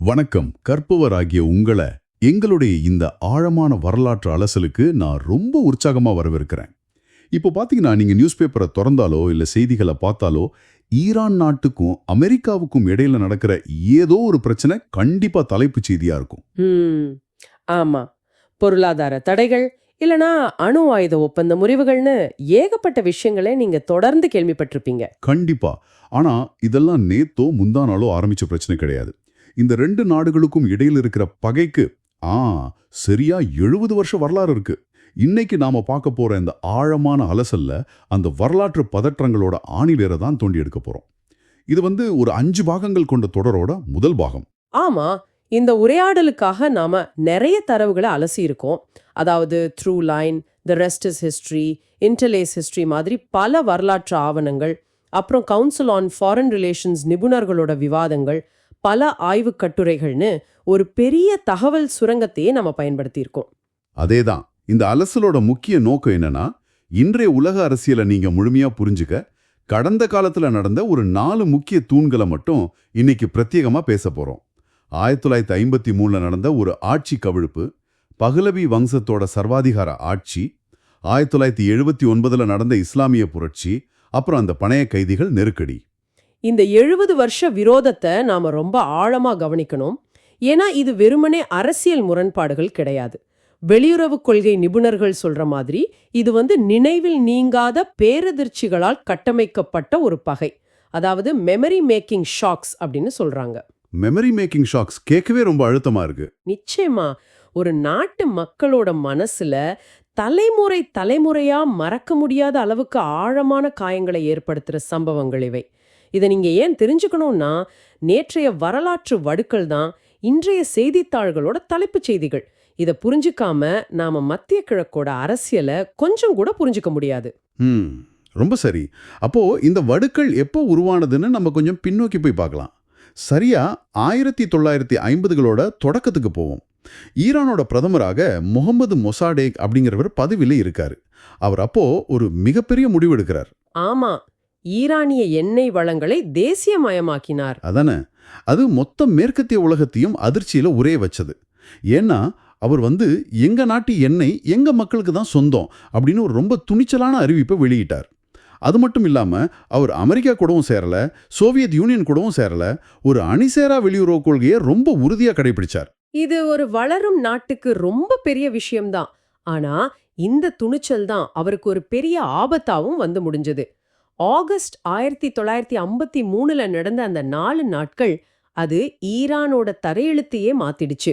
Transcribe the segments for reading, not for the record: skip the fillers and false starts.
வணக்கம். கற்பவராகிய உங்கள எங்களுடைய இந்த ஆழமான வரலாற்று அலசலுக்கு நான் ரொம்ப உற்சாகமா வரவேற்கிறேன். இப்போ பாத்தீங்கன்னா நீங்க நியூஸ் பேப்பரை திறந்தாலோ இல்ல செய்திகளை பார்த்தாலோ ஈரான் நாட்டுக்கும் அமெரிக்காவுக்கும் இடையில நடக்கிற ஏதோ ஒரு பிரச்சனை கண்டிப்பா தலைப்புச் செய்தியா இருக்கும். ம். ஆமா. பொருளாதார தடைகள், இல்லனா அணு ஆயுத ஒப்பந்த முறிவுகள்னு ஏகப்பட்ட விஷயங்கள நீங்க தொடர்ந்து கேள்விப்பட்டிருப்பீங்க. கண்டிப்பா. ஆனா இதெல்லாம் நேத்தோ முந்தா நாளோ ஆரம்பிச்ச பிரச்சனை கிடையாது. இந்த ரெண்டு நாடுகளுக்கும் இடையில இருக்கிற பகைக்கு ஆ சரியா 70 வருஷ வரலாறு இருக்கு. இன்னைக்கு நாம பார்க்க போற இந்த ஆழமான அலசல்ல அந்த வரலாற்று பதற்றங்களோட ஆணிவேரை தான் தோண்டி எடுக்க போறோம். இது ஒரு 5 பாகங்கள் கொண்ட தொடரோட முதல் பாகம். ஆமா. இந்த உரையாடலுக்காக நாம நெறைய தரவுகள அலசியிருக்கோம். அதாவது throughline, the rest is history, interlace history மாதிரி பல வரலாற்று ஆவணங்கள், அப்புறம் கவுன்சில் ஆன் ஃபாரின் ரிலேஷன்ஸ் நிபுணர்களோட விவாதங்கள், பல ஆய்வுக் கட்டுரைகள்னு ஒரு பெரிய தகவல் சுரங்கத்தையே நம்ம பயன்படுத்தியிருக்கோம். அதேதான். இந்த அலசலோட முக்கிய நோக்கம் என்னன்னா, இன்றைய உலக அரசியலை நீங்க முழுமையா புரிஞ்சுக்க கடந்த காலத்துல நடந்த ஒரு 4 முக்கிய தூண்களை மட்டும் இன்னைக்கு பிரத்யேகமா பேச போறோம். 1953 நடந்த ஒரு ஆட்சி கவிழ்ப்பு, பஹ்லவி வம்சத்தோட சர்வாதிகார ஆட்சி, 1979 நடந்த இஸ்லாமிய புரட்சி, அப்புறம் அந்த பணைய கைதிகள் நெருக்கடி. இந்த 70 வருஷ விரோதத்தை நாம ரொம்ப ஆழமா கவனிக்கணும். ஏன்னா இது வெறுமனே அரசியல் முரண்பாடுகள் கிடையாது. வெளியுறவுக் கொள்கை நிபுணர்கள் சொல்ற மாதிரி இது நினைவில் நீங்காத பேரதிர்ச்சிகளால் கட்டமைக்கப்பட்ட ஒரு பகை. அதாவது மெமரி மேக்கிங் ஷாக்ஸ் அப்படின்னு சொல்றாங்க. மெமரி மேக்கிங் ஷாக்ஸ் கேட்கவே ரொம்ப அழுத்தமா இருக்கு. நிச்சயமா ஒரு நாட்டு மக்களோட மனசுல தலைமுறை தலைமுறையா மறக்க முடியாத அளவுக்கு ஆழமான காயங்களை ஏற்படுத்துற சம்பவங்கள் இவை. இதை நீங்க ஏன் தெரிஞ்சுக்கணும்னா, நேற்றைய வரலாற்று வடுக்கள் தான் இன்றைய செய்தித்தாள்களோட தலைப்புச் செய்திகள். இதை புரிஞ்சுக்காம நாம மத்திய கிழக்கோட அரசியலை கொஞ்சம் கூட புரிஞ்சுக்க முடியாது. ம் ரொம்ப சரி. அப்போ இந்த வடுக்கள் எப்போ உருவானதுன்னு நம்ம கொஞ்சம் பின்னோக்கி போய் பார்க்கலாம். சரியா 1950களோட தொடக்கத்துக்கு போவோம். ஈரானோட பிரதமராக முகமது மொசாடேக் அப்படிங்கிறவர் பதவியில இருக்காரு. அவர் அப்போ ஒரு மிகப்பெரிய முடிவு எடுக்கிறார். ஆமா, ஈரானிய எண்ணெய் வளங்களை தேசியமயமாக்கினார். அதானே, அது மொத்த மேற்கத்திய உலகத்தையும் அதிர்ச்சியில உரைய வச்சது. ஏன்னா அவர் எங்க நாட்டு எண்ணெய் எங்க மக்களுக்கு தான் சொந்தம் அப்படின்னு ஒரு ரொம்ப துணிச்சலான அறிவிப்பை வெளியிட்டார். அது மட்டும் இல்லாம அவர் அமெரிக்கா கூடவும் சேரல, சோவியத் யூனியன் கூடவும் சேரல, ஒரு அணிசேரா வெளியுறவு கொள்கையை ரொம்ப உறுதியா கடைபிடிச்சார். இது ஒரு வளரும் நாட்டுக்கு ரொம்ப பெரிய விஷயம்தான். ஆனா இந்த துணிச்சல் தான் அவருக்கு ஒரு பெரிய ஆபத்தாவும் முடிஞ்சது. ஆகஸ்ட் 1953 நடந்த அந்த 4 நாட்கள் அது ஈரானோட தரையெழுத்தையே மாத்திடுச்சு.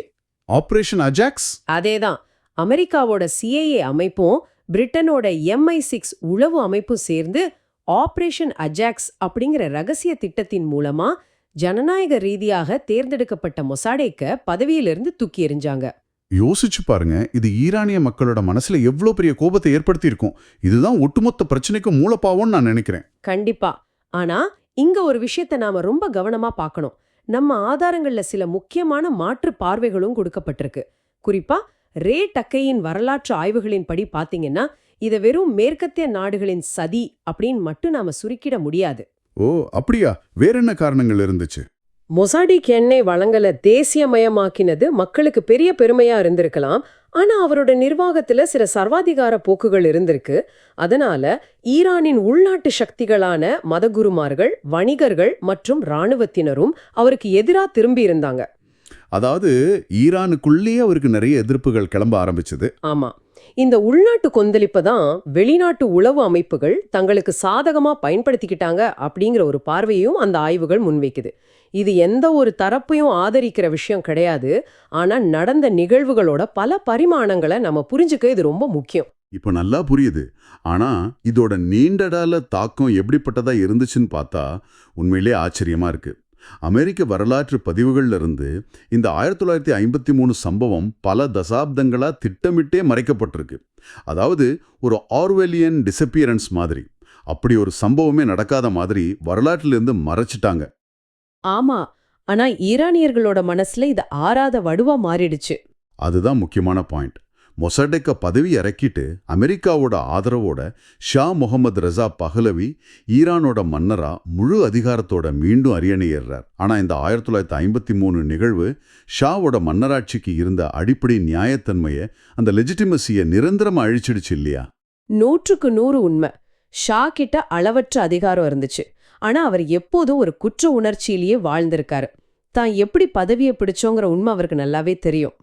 Operation Ajax. அதேதான். அமெரிக்காவோட CIA அமைப்பும் பிரிட்டனோட MI6 உளவு அமைப்பும் சேர்ந்து ஆபரேஷன் அஜாக்ஸ் அப்படிங்கிற ரகசிய திட்டத்தின் மூலமா ஜனநாயக ரீதியாக தேர்ந்தெடுக்கப்பட்ட மொசாடேக்க பதவியிலிருந்து தூக்கி எறிஞ்சாங்க. யோசிச்சு பாருங்க, இது ஈரானிய மக்களோட மனசுல எவ்வளவு பெரிய கோபத்தை ஏற்படுத்தி இருக்கும். இதுதான் ஒட்டுமொத்த பிரச்சனைக்கும் மூலப்பாவோன்னு நான் நினைக்கிறேன். கண்டிப்பா. ஆனா இங்க ஒரு விஷயத்தை நாம ரொம்ப கவனமா பார்க்கணும். நம்ம ஆதாரங்கள்ல சில முக்கியமான மாற்று பார்வைகளும் கொடுக்கப்பட்டிருக்கு. குறிப்பா ரே டக்கையின் வரலாற்று ஆய்வுகளின் படி பாத்தீங்கன்னா, இதை வெறும் மேற்கத்திய நாடுகளின் சதி அப்படின்னு மட்டும் நாம சுருக்கிட முடியாது. ஓ அப்படியா? வேற என்ன காரணங்கள் இருந்துச்சு? மொசாடிக் எண்ணெய் வளங்களை தேசியமயமாக்கினது மக்களுக்கு பெரிய பெருமையா இருந்திருக்கலாம். ஆனா அவரோட நிர்வாகத்துல சில சர்வாதிகார போக்குகள் இருந்திருக்கு. அதனால ஈரானின் உள்நாட்டு சக்திகளான மதகுருமார்கள், வணிகர்கள் மற்றும் இராணுவத்தினரும் அவருக்கு எதிரா திரும்பி இருந்தாங்க. அதாவது ஈரானுக்குள்ளேயே அவருக்கு நிறைய எதிர்ப்புகள் கிளம்ப ஆரம்பிச்சது. ஆமா. இந்த உள்நாட்டு கொந்தளிப்பை தான் வெளிநாட்டு உளவு அமைப்புகள் தங்களுக்கு சாதகமா பயன்படுத்திக்கிட்டாங்க அப்படிங்கிற ஒரு பார்வையும் அந்த ஆய்வுகள் முன்வைக்குது. இது எந்த ஒரு தரப்பையும் ஆதரிக்கிற விஷயம் கிடையாது. ஆனா நடந்த நிகழ்வுகளோட பல பரிமாணங்களை நம்ம புரிஞ்சுக்க இது ரொம்ப முக்கியம். இப்ப நல்லா புரியுது. ஆனா இதோட நீண்டகால தாக்கம் எப்படிப்பட்டதா இருந்துச்சுன்னு பார்த்தா உண்மையிலே ஆச்சரியமா இருக்கு. அமெரிக்க வரலாற்று பதிவுகள்ல இருந்து இந்த 1953 சம்பவம் பல தசாப்தங்களா திட்டமிட்டே மறைக்கப்பட்டிருக்கு. அதாவது ஒரு ஆர்வெலியன் டிசப்பியரன்ஸ் மாதிரி. அப்படி ஒரு சம்பவமே நடக்காத மாதிரி வரலாற்றிலிருந்து மறைச்சிட்டாங்க. ஆமா. ஆனா ஈரானியர்களோட மனசுல இது ஆறாத வடுவா மாறிடுச்சு. அதுதான் முக்கியமான பாயிண்ட். மொசடெக்க பதவி இறக்கிட்டு அமெரிக்காவோட ஆதரவோட ஷா முகமது ரஸா பஹலவி ஈரானோட மன்னரா முழு அதிகாரத்தோட மீண்டும் அரியணை ஏறுறார். ஆனா இந்த 1953 நிகழ்வு ஷாவோட மன்னராட்சிக்கு இருந்த அடிப்படை நியாயத்தன்மையை, அந்த லெஜிட்டிமசியை நிரந்தரமா அழிச்சிடுச்சு இல்லையா? 100க்கு 100 உண்மை. ஷா கிட்ட அளவற்ற அதிகாரம் இருந்துச்சு. ஆனா அவர் எப்போதும் ஒரு குற்ற உணர்ச்சியிலேயே வாழ்ந்திருக்காரு. தான் எப்படி பதவியை பிடிச்சோங்கிற உண்மை அவருக்கு நல்லாவே தெரியும்.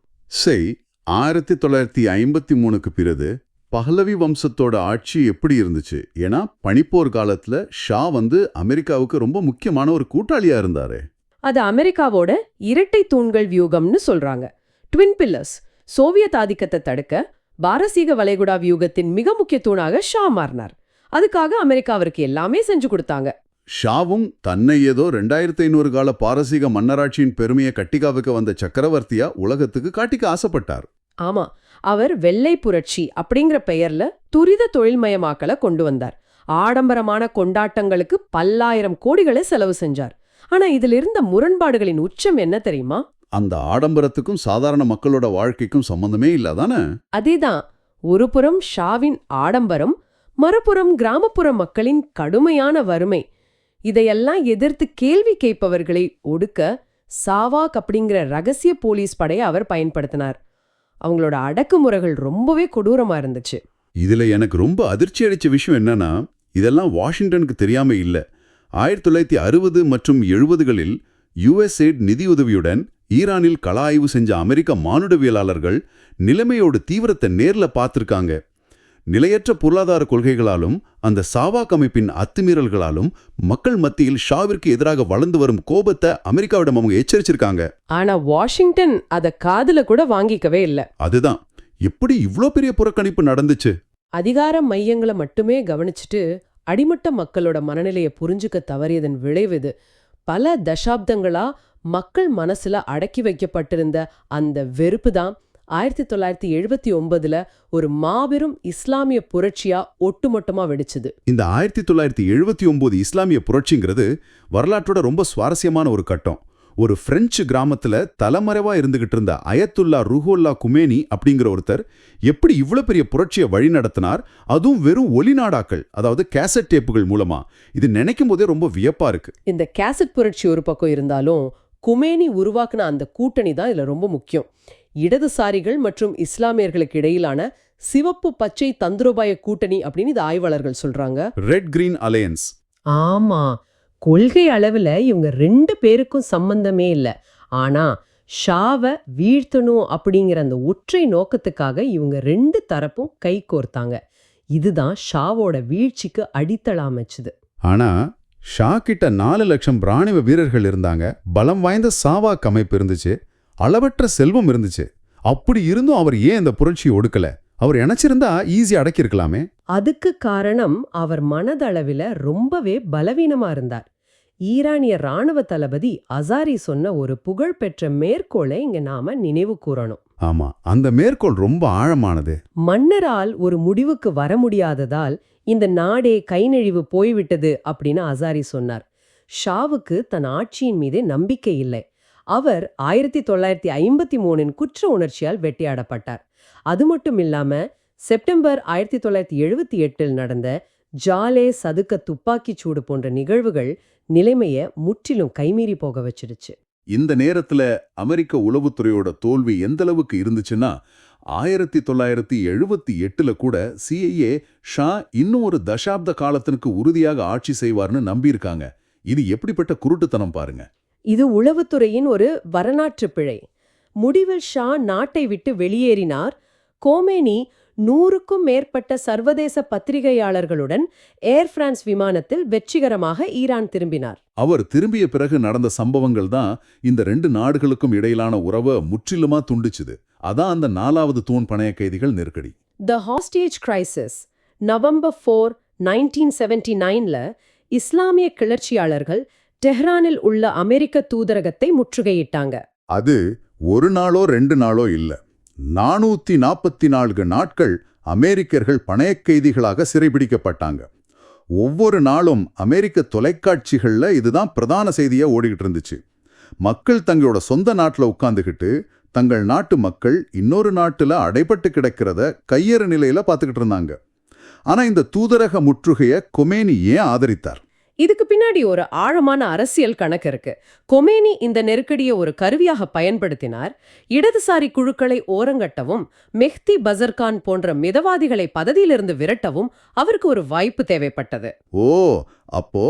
1953க்கு பிறகு பஹலவி வம்சத்தோட ஆட்சி எப்படி இருந்துச்சு? ஏன்னா பனிப்போர் காலத்துல ஷா அமெரிக்காவுக்கு ரொம்ப முக்கியமான ஒரு கூட்டாளியா இருந்தாரு. அது அமெரிக்காவோட இரட்டை தூண்கள் வியூகம்னு சொல்றாங்க. Twin pillars. சோவியத் ஆதிக்கத்தை தடுக்க பாரசீக வளைகுடா வியூகத்தின் மிக முக்கிய தூணாக ஷா மாறினார். அதுக்காக அமெரிக்கா அவருக்கு எல்லாமே செஞ்சு கொடுத்தாங்க. ஷாவும் தன்னை ஏதோ 2500 கால பாரசீக மன்னராட்சியின் பெருமையை கட்டிக்காவுக்கு வந்த சக்கரவர்த்தியா உலகத்துக்கு காட்டிக்க ஆசைப்பட்டார். ஆமா, அவர் வெள்ளை புரட்சி அப்படிங்கிற பெயர்ல துரித தொழில்மயமாக்கலை கொண்டு வந்தார். ஆடம்பரமான கொண்டாட்டங்களுக்கு பல்லாயிரம் கோடிகளை செலவு செஞ்சார். ஆனா இதில் இருந்த முரண்பாடுகளின் உச்சம் என்ன தெரியுமா? அந்த ஆடம்பரத்துக்கும் சாதாரண மக்களோட வாழ்க்கைக்கும் சம்பந்தமே இல்லாதானே? அதேதான். ஒரு புறம் ஷாவின் ஆடம்பரம், மறுபுறம் கிராமப்புற மக்களின் கடுமையான வறுமை. இதையெல்லாம் எதிர்த்து கேள்வி கேட்பவர்களை ஒடுக்க சாவாக் அப்படிங்கிற ரகசிய போலீஸ் படையை அவர் பயன்படுத்தினார். அவங்களோட அடக்குமுறைகள் ரொம்பவே கொடூரமா இருந்துச்சு. இதுல எனக்கு ரொம்ப அதிர்ச்சி அளிச்ச விஷயம் என்னன்னா, இதெல்லாம் வாஷிங்டனுக்கு தெரியாம இல்ல. 1960 மற்றும் 70களில் USAID நிதியுதவியுடன் ஈரானில் கள ஆய்வு செஞ்ச அமெரிக்க மானுடவியலாளர்கள் நிலைமையோட தீவிரத்தை நேர்ல பார்த்திருக்காங்க. நிலையற்ற பொருளாதார கொள்கைகளாலும் அந்த சாவாக் அமைப்பின் அத்துமீறல்களாலும் மக்கள் மத்தியில் ஷாவிற்கு எதிராக வளர்ந்து வரும் கோபத்தை அமெரிக்காவிடம் அவங்க எச்சரிச்சிருக்காங்க. ஆனா வாஷிங்டன் அத காதுல கூட வாங்கிக்கவே இல்ல. அதுதான், எப்படி இவ்ளோ பெரிய புறக்கணிப்பு நடந்துச்சு? அதிகார மையங்களை மட்டுமே கவனிச்சுட்டு அடிமட்ட மக்களோட மனநிலையை புரிஞ்சுக்க தவறியதன் விளைவு இது. பல தசாப்தங்களா மக்கள் மனசுல அடக்கி வைக்கப்பட்டிருந்த அந்த வெறுப்பு தான் 1979ல ஒரு மாபெரும் இஸ்லாமிய புரட்சியா ஒட்டுமொட்டமா வெடிச்சுது. இந்த 1979 இஸ்லாமிய புரட்சிங்கிறது வரலாற்றோட ரொம்ப சுவாரஸ்யமான ஒரு கட்டம். ஒரு பிரெஞ்சு கிராமத்துல தலைமறைவா இருந்துகிட்டு இருந்த அயத்துல்லா ருஹுல்லா குமேனி அப்படிங்கிற ஒருத்தர் எப்படி இவ்வளவு பெரிய புரட்சியை வழி நடத்தினார், அதுவும் வெறும் ஒலிநாடாக்கள், அதாவது கேசட் டேப்புகள் மூலமா. இது நினைக்கும் போதே ரொம்ப வியப்பா இருக்கு. இந்த கேசட் புரட்சி ஒரு பக்கம் இருந்தாலும் குமேனி உருவாக்குன அந்த கூட்டணி தான் இதுல ரொம்ப முக்கியம். இடதுசாரிகள் மற்றும் இஸ்லாமியர்களுக்கு இடையிலான சிவப்பு பச்சை தந்திரோபாய கூட்டணி அப்படின்னு இது ஆய்வாளர்கள் சொல்றாங்க. Red green alliance. ஆமா, கொள்கை அளவுல இவங்க 2 பேருக்கும் சம்பந்தமே இல்ல. ஆனா ஷாவை வீழ்த்தணும் அப்படிங்கிற அந்த ஒற்றை நோக்கத்துக்காக இவங்க 2 தரப்பும் கை கோர்த்தாங்க. இதுதான் ஷாவோட வீழ்ச்சிக்கு அடித்தளம் அமைச்சுது. ஆனா ஷா கிட்ட 4 லட்சம் ராணுவ வீரர்கள் இருந்தாங்க, பலம் வாய்ந்த சாவாக் அமைப்பு இருந்துச்சு, அளவற்ற செல்வம் இருந்துச்சு. அப்படி இருந்தும் அவர் ஏன் இந்த புரட்சியை ஒடுக்கல? அவர் நினைச்சிருந்தா ஈஸியா அடக்கியிருக்கலாமே. அதுக்கு காரணம் அவர் மனதளவில ரொம்பவே பலவீனமா இருந்தார். ஈரானிய ராணுவ தளபதி அசாரி சொன்ன ஒரு புகழ்பெற்ற மேற்கோளை இங்க நாம நினைவு கூறணும். ஆமா, அந்த மேற்கோள் ரொம்ப ஆழமானது. மன்னரால் ஒரு முடிவுக்கு வர முடியாததால் இந்த நாடே கைநழுவு போய்விட்டது அப்படின்னு அசாரி சொன்னார். ஷாவுக்கு தன் ஆட்சியின் மீதே நம்பிக்கை இல்லை. அவர் 1953 குற்ற உணர்ச்சியால் வெட்டியாடப்பட்டார். அது மட்டும் இல்லாம செப்டம்பர் 1978 நடந்த ஜாலே சதுக்க துப்பாக்கிச் சூடு போன்ற நிகழ்வுகள் நிலைமைய முற்றிலும் கைமீறி போக வச்சிடுச்சு. இந்த நேரத்துல அமெரிக்க உளவுத்துறையோட தோல்வி எந்த அளவுக்கு இருந்துச்சுன்னா, 1978ல கூட CIA ஷா இன்னும் ஒரு தசாப்த காலத்திற்கு உறுதியாக ஆட்சி செய்வார்னு நம்பியிருக்காங்க. இது எப்படிப்பட்ட குருட்டுத்தனம் பாருங்க. இது உளவுத்துறையின் ஒரு வரலாற்று பிழை. முடிவில் ஷா நாட்டை விட்டு வெளியேறினார். கோமேனி 100க்கும் மேற்பட்ட சர்வதேச பத்திரிகையாளர்களுடன் ஏர் பிரான்ஸ் விமானத்தில் வெற்றிகரமாக ஈரான் திரும்பினார். அவர் திரும்பிய பிறகு நடந்த சம்பவங்கள் தான் இந்த 2 நாடுகளுக்கும் இடையிலான உறவை முற்றிலுமா துண்டிச்சுது. அதான் அந்த 4வது தூண் பணைய கைதிகள் நெருக்கடி. தி ஹாஸ்டேஜ் கிரைசிஸ். நவம்பர் 4, 1979ல இஸ்லாமிய கிளர்ச்சியாளர்கள் டெஹ்ரானில் உள்ள அமெரிக்க தூதரகத்தை முற்றுகையிட்டாங்க. அது ஒரு நாளோ 2 நாளோ இல்ல, 444 நாட்கள் அமெரிக்கர்கள் பணையக் கைதிகளாக சிறைபிடிக்கப்பட்டாங்க. ஒவ்வொரு நாளும் அமெரிக்க தொலைக்காட்சிகள்ல இதுதான் பிரதான செய்தியா ஓடிக்கிட்டு இருந்துச்சு. மக்கள் தங்களோட சொந்த நாட்டில் உட்கார்ந்துகிட்டு தங்கள் நாட்டு மக்கள் இன்னொரு நாட்டுல அடைபட்டு கிடக்கிறத கையறு நிலையில பார்த்துக்கிட்டு இருந்தாங்க. ஆனா இந்த தூதரக முற்றுகையை கொமேனி ஏன் ஆதரித்தார்? இதுக்கு பின்னாடி ஒரு ஆழமான அரசியல் கணக்கு இருக்கு. கொமேனி இந்த நெருக்கடியை ஒரு கருவியாக பயன்படுத்தினார். இடதுசாரி குழுக்களை ஓரங்கட்டவும் மெஹ்தி பசர்கான் போன்ற மிதவாதிகளை பதவியிலிருந்து விரட்டவும் அவருக்கு ஒரு வாய்ப்பு தேவைப்பட்டது. ஓ, அப்போ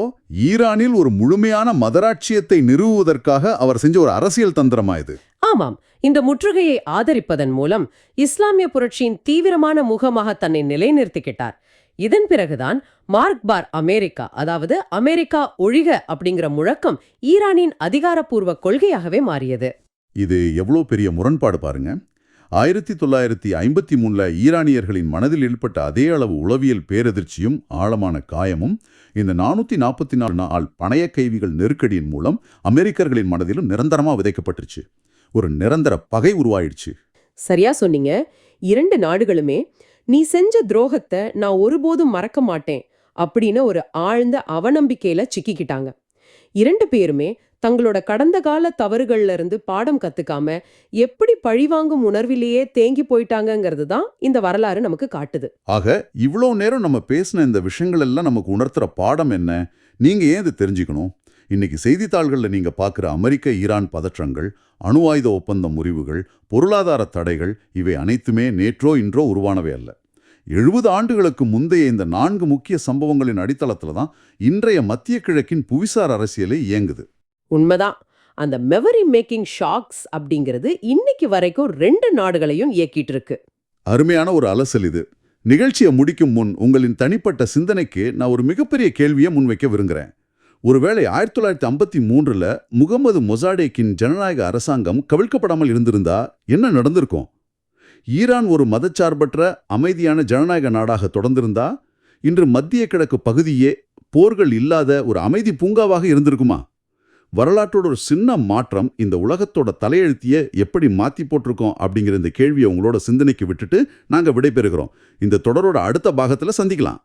ஈரானில் ஒரு முழுமையான மதராட்சியத்தை நிறுவுவதற்காக அவர் செஞ்ச ஒரு அரசியல் தந்திரமா இது? ஆமாம், இந்த முற்றுகையை ஆதரிப்பதன் மூலம் இஸ்லாமிய புரட்சியின் தீவிரமான முகமாக தன்னை நிலைநிறுத்திக்கிட்டார். இதன் பிறகுதான் மார்க்பார் அமெரிக்கா, அதாவது அமெரிக்கா ஒழிக அப்படிங்கிற முழக்கம் ஈரானின் அதிகாரப்பூர்வ கொள்கையாகவே மாறியது. இது எவ்வளோ பெரிய முரண்பாடு பாருங்க. 1953 ஈரானியர்களின் மனதில் ஏற்பட்ட அதே அளவு உளவியல் பேரதிர்ச்சியும் ஆழமான காயமும் இந்த 444 நாள் பணைய கைதிகள் நெருக்கடியின் மூலம் அமெரிக்கர்களின் மனதிலும் நிரந்தரமா விதைக்கப்பட்டுருச்சு. ஒரு நிரந்தர பகை உருவாயிடுச்சு. சரியா சொன்னீங்க. இரண்டு நாடுகளுமே நீ செஞ்ச துரோகத்தை நான் ஒருபோதும் மறக்க மாட்டேன் அப்படின்னு ஒரு ஆழ்ந்த அவநம்பிக்கையில சிக்கிக்கிட்டாங்க. இரண்டு பேருமே தங்களோட கடந்த கால தவறுகள்ல இருந்து பாடம் கத்துக்காம எப்படி பழிவாங்கும் உணர்விலேயே தேங்கி போயிட்டாங்கங்கிறது தான் இந்த வரலாறு நமக்கு காட்டுது. ஆக இவ்வளோ நேரம் நம்ம பேசின இந்த விஷயங்கள் எல்லாம் நமக்கு உணர்த்துற பாடம் என்ன? நீங்க ஏன் இது தெரிஞ்சுக்கணும்? இன்னைக்கு செய்தித்தாள்களில் நீங்க பார்க்குற அமெரிக்க ஈரான் பதற்றங்கள், அணு ஆயுத ஒப்பந்த முறிவுகள், பொருளாதார தடைகள், இவை அனைத்துமே நேற்றோ இன்றோ உருவானவை அல்ல. 70 ஆண்டுகளுக்கு முந்தைய இந்த 4 முக்கிய சம்பவங்களின் அடித்தளத்தில் தான் இன்றைய மத்திய கிழக்கின் புவிசார் அரசியலே இயங்குது. உண்மைதான். அந்த மெமரி மேக்கிங் ஷாக்ஸ் அப்படிங்கிறது இன்னைக்கு வரைக்கும் 2 நாடுகளையும் இயக்கிட்டு இருக்கு. அருமையான ஒரு அலசல் இது. நிகழ்ச்சியை முடிக்கும் முன் உங்களின் தனிப்பட்ட சிந்தனைக்கு நான் ஒரு மிகப்பெரிய கேள்வியை முன்வைக்க விரும்புகிறேன். ஒருவேளை 1953 முகமது மொசாடேக்கின் ஜனநாயக அரசாங்கம் கவிழ்க்கப்படாமல் இருந்திருந்தா என்ன நடந்திருக்கும்? ஈரான் ஒரு மதச்சார்பற்ற அமைதியான ஜனநாயக நாடாக தொடர்ந்திருந்தா இன்று மத்திய கிழக்கு பகுதியே போர்கள் இல்லாத ஒரு அமைதி பூங்காவாக இருந்திருக்குமா? வரலாற்றோட ஒரு சின்ன மாற்றம் இந்த உலகத்தோட தலையெழுத்திய எப்படி மாத்தி போட்டிருக்கோம் அப்படிங்கிற இந்த கேள்வியை உங்களோட சிந்தனைக்கு விட்டுட்டு நாங்க விடைபெறுகிறோம். இந்த தொடரோட அடுத்த பாகத்துல சந்திக்கலாம்.